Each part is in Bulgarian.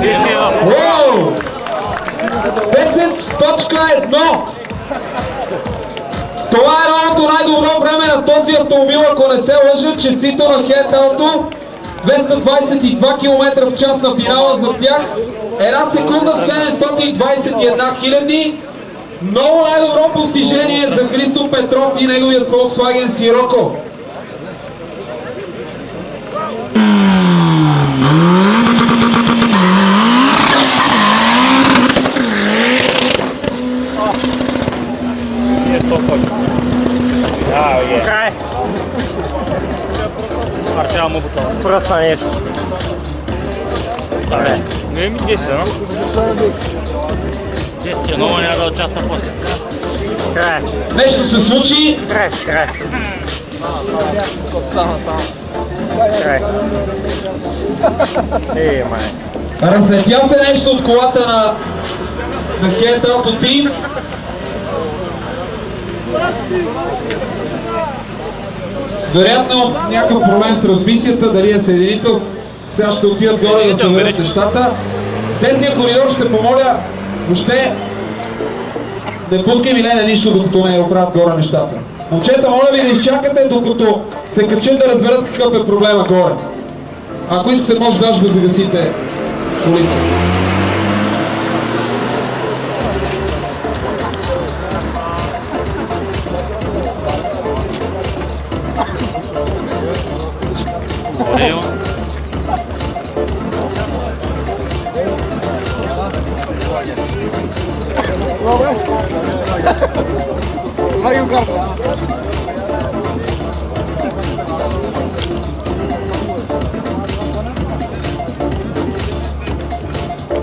10.1. Това е новото най-добро време на този автомобил, ако не се лъжа. Честито на Head Auto. 222 км в час на финала за тях. 1 секунда 721 хиляди. Много най-добро постижение за Христо Петров и неговият Volkswagen Sirocco. Край! Смърчавам му бутона. Пръсна нещо. Добре. Не ми 10, но? 10 е много, няма да участва после. Край. Нещо се случи. Край. Край. Май. Разлетя се нещо от колата на Head Auto Team. Вероятно някакъв проблем с трансмисията, дали е съединител. Сега ще отидат горе да съберат нещата. Десния коридор ще помоля въобще не пускай Милена нищо, докато не оправят горе нещата. Момчета, моля ви да изчакате, докато се качат да разберат какъв е проблема горе. Ако искате, може даже да загасите колите.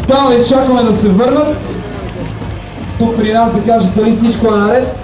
Там да изчакаме да се върнат. Тук при нас да кажат дали всичко е наред.